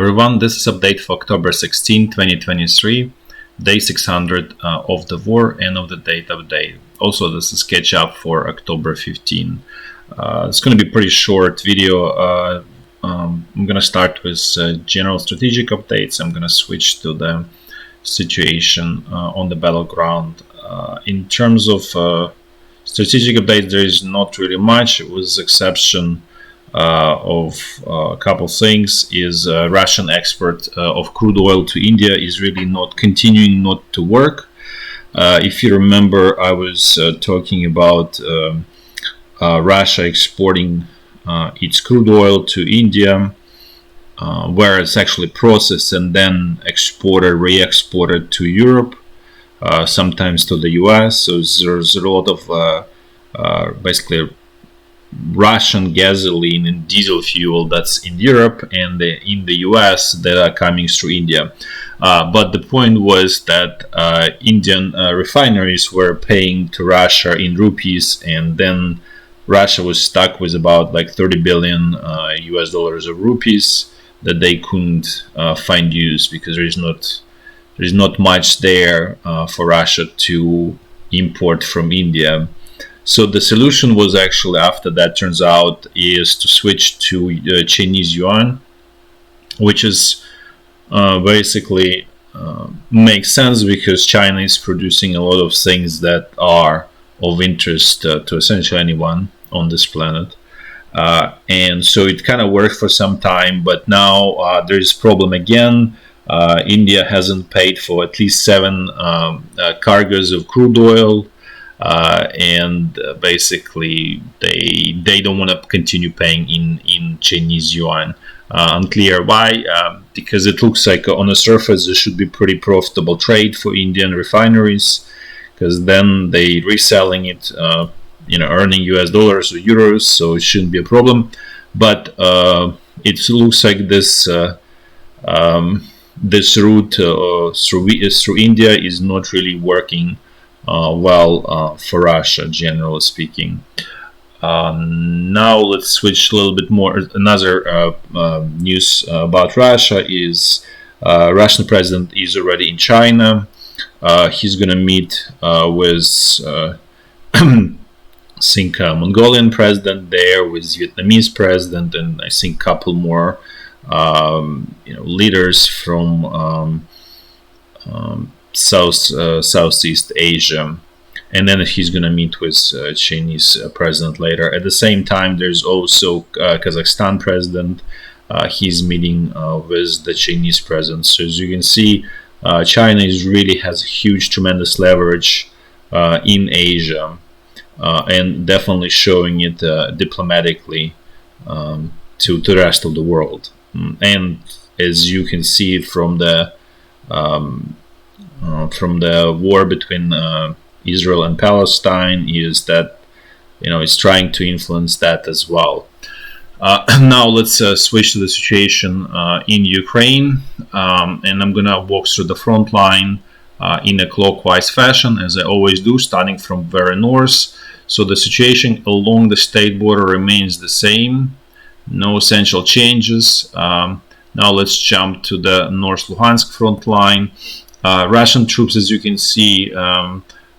everyone, this is update for October 16, 2023, day 600 of the war and of the date update. Also, this is catch up for October 15. It's going to be a pretty short video. I'm going to start with general strategic updates. I'm going to switch to the situation on the battleground. In terms of strategic updates, there is not really much, with the exception of a couple things. Is Russian export of crude oil to India is really not continuing not to work. If you remember, I was talking about Russia exporting its crude oil to India, where it's actually processed and then exported, re-exported to Europe, sometimes to the US. So there's a lot of basically Russian gasoline and diesel fuel that's in Europe and in the US that are coming through India. But the point was that Indian refineries were paying to Russia in rupees, and then Russia was stuck with about like 30 billion US dollars of rupees that they couldn't find use, because there's not much there for Russia to import from India. So the solution was actually, after that, turns out, is to switch to Chinese yuan, which is basically makes sense because China is producing a lot of things that are of interest to essentially anyone on this planet. And so it kind of worked for some time, but now there is a problem again. India hasn't paid for at least 7 cargoes of crude oil. And basically they don't want to continue paying in Chinese yuan. Unclear why, because it looks like on the surface this should be pretty profitable trade for Indian refineries, because then they reselling it, earning US dollars or euros, so it shouldn't be a problem. But it looks like this this route through India is not really working well for Russia, generally speaking. Now let's switch a little bit more. Another news about Russia is Russian president is already in China. He's going to meet with I think Mongolian president there, with Vietnamese president, and I think a couple more leaders from Southeast Asia, and then he's going to meet with Chinese president later. At the same time, there's also Kazakhstan president. He's meeting with the Chinese president. So as you can see, China really has a huge, tremendous leverage in Asia, and definitely showing it diplomatically to the rest of the world. And as you can see from the war between Israel and Palestine, is that it's trying to influence that as well. Now let's switch to the situation in Ukraine, and I'm gonna walk through the front line in a clockwise fashion, as I always do, starting from very north. So the situation along the state border remains the same, no essential changes. Now let's jump to the North Lugansk front line. Russian troops, as you can see,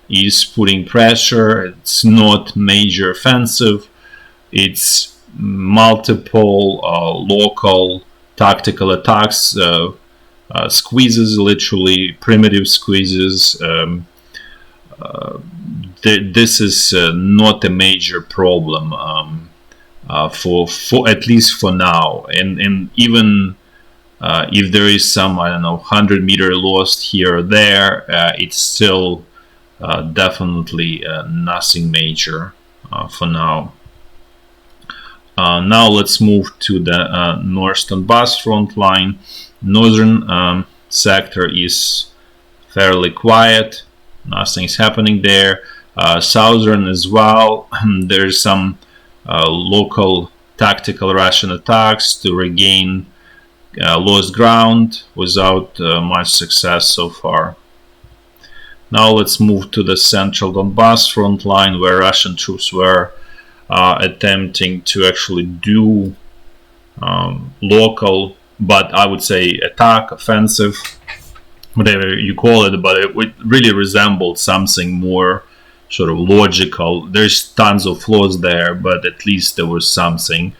is putting pressure. It's not major offensive. It's multiple local tactical attacks, squeezes, literally primitive squeezes. This is not a major problem for at least for now. And even if there is some, 100-meter lost here or there, it's still definitely nothing major for now. Now let's move to the North Donbas front line. Northern sector is fairly quiet. Nothing's happening there. Southern as well. There's some local tactical Russian attacks to regain lost ground without much success so far. Now let's move to the central Donbas front line, where Russian troops were attempting to actually do local but I would say attack, offensive, whatever you call it, but it really resembled something more sort of logical. There's tons of flaws there, but at least there was something.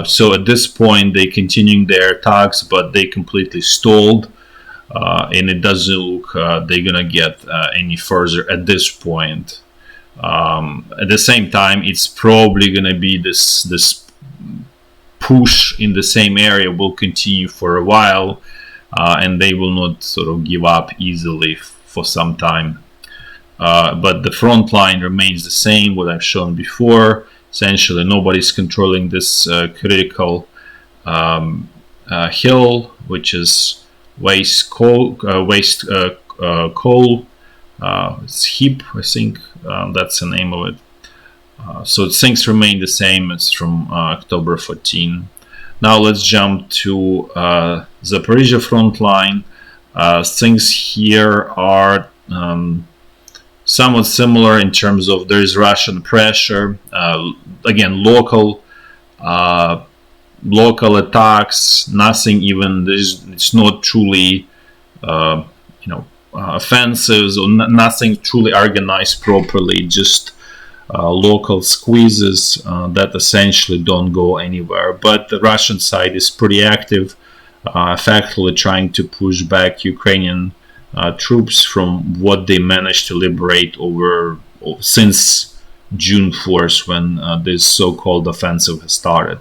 So at this point, they continuing their attacks, but they completely stalled, and it doesn't look they're gonna get any further at this point. At the same time, it's probably gonna be this push in the same area will continue for a while, and they will not sort of give up easily for some time. But the front line remains the same, what I've shown before. Essentially, nobody's controlling this critical hill, which is waste coal. It's heap, I think that's the name of it. So things remain the same as from October 14. Now let's jump to Zaporizhzhia front line. Things here are somewhat similar in terms of there is Russian pressure. Again, local attacks. Nothing even. It's not truly offensives or nothing truly organized properly. Just local squeezes that essentially don't go anywhere. But the Russian side is pretty active, effectively trying to push back Ukrainian troops from what they managed to liberate since June 4th, when this so-called offensive has started.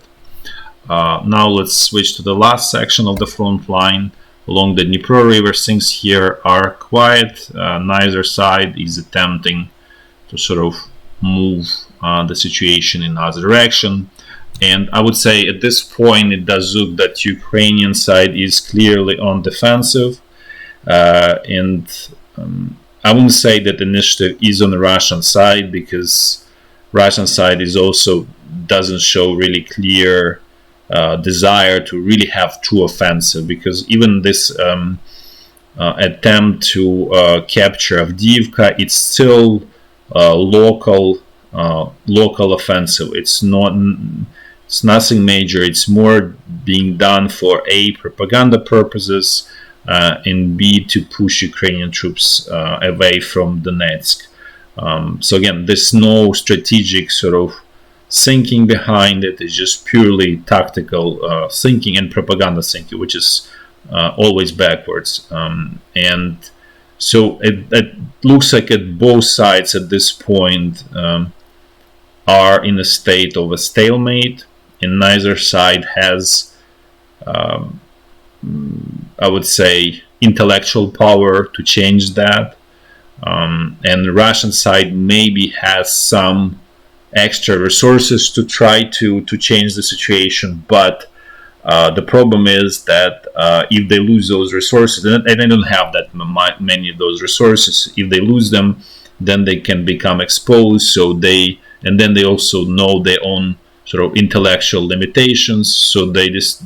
Now let's switch to the last section of the front line along the Dnipro River. Things here are quiet. Neither side is attempting to sort of move the situation in other direction. And I would say at this point it does look that Ukrainian side is clearly on defensive. And I wouldn't say that the initiative is on the Russian side, because Russian side is also doesn't show really clear desire to really have true offensive, because even this attempt to capture Avdiyivka, it's still local offensive. It's nothing major. It's more being done for A, propaganda purposes, and B, to push Ukrainian troops away from Donetsk. So again, there's no strategic sort of thinking behind it. It's just purely tactical thinking and propaganda thinking, which is always backwards. And so it looks like at both sides at this point are in a state of a stalemate, and neither side has I would say intellectual power to change that, and the Russian side maybe has some extra resources to try to change the situation, but the problem is that if they lose those resources, and they don't have that many of those resources, if they lose them, then they can become exposed. And then they also know their own sort of intellectual limitations. So it's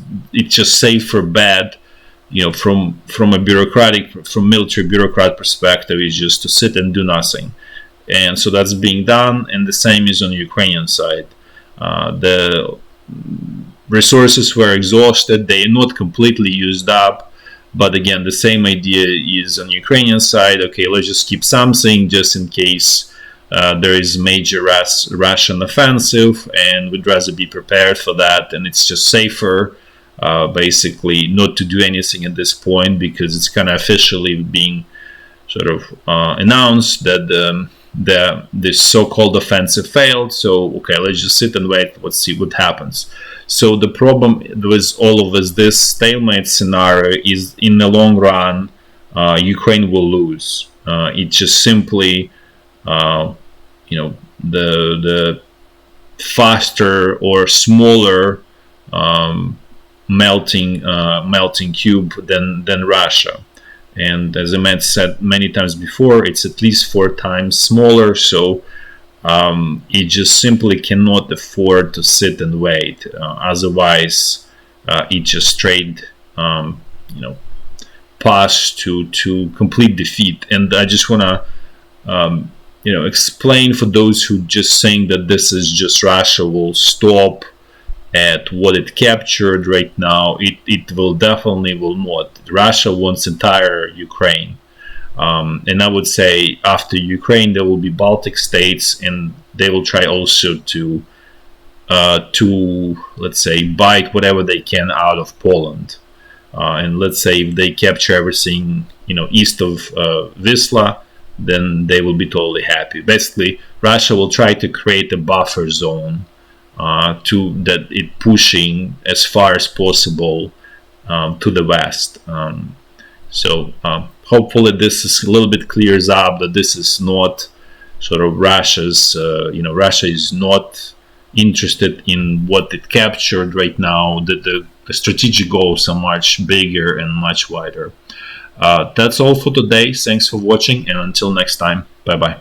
just safer bet, from military bureaucrat perspective, is just to sit and do nothing. And so that's being done, and the same is on the Ukrainian side. The resources were exhausted, they are not completely used up, but again, the same idea is on the Ukrainian side. Okay, let's just keep something just in case there is major Russian offensive, and we'd rather be prepared for that, and it's just safer basically not to do anything at this point, because it's kind of officially being sort of announced that this so-called offensive failed. So okay, let's just sit and wait, let's see what happens. So the problem with all of this stalemate scenario is, in the long run, Ukraine will lose. It just simply the faster or smaller melting cube than Russia. And as I said many times before, it's at least 4 times smaller. So it just simply cannot afford to sit and wait. Otherwise, it just straight pass to complete defeat. And I just want to explain for those who just saying that this is just Russia will stop at what it captured right now, it will definitely will not. Russia wants entire Ukraine. And I would say after Ukraine, there will be Baltic states, and they will try also to let's say bite whatever they can out of Poland. And let's say if they capture everything, east of Wisla, then they will be totally happy. Basically, Russia will try to create a buffer zone to that it pushing as far as possible to the west. So hopefully this is a little bit clears up that this is not sort of Russia's. Russia is not interested in what it captured right now. The strategic goals are much bigger and much wider. That's all for today. Thanks for watching, and until next time, bye bye.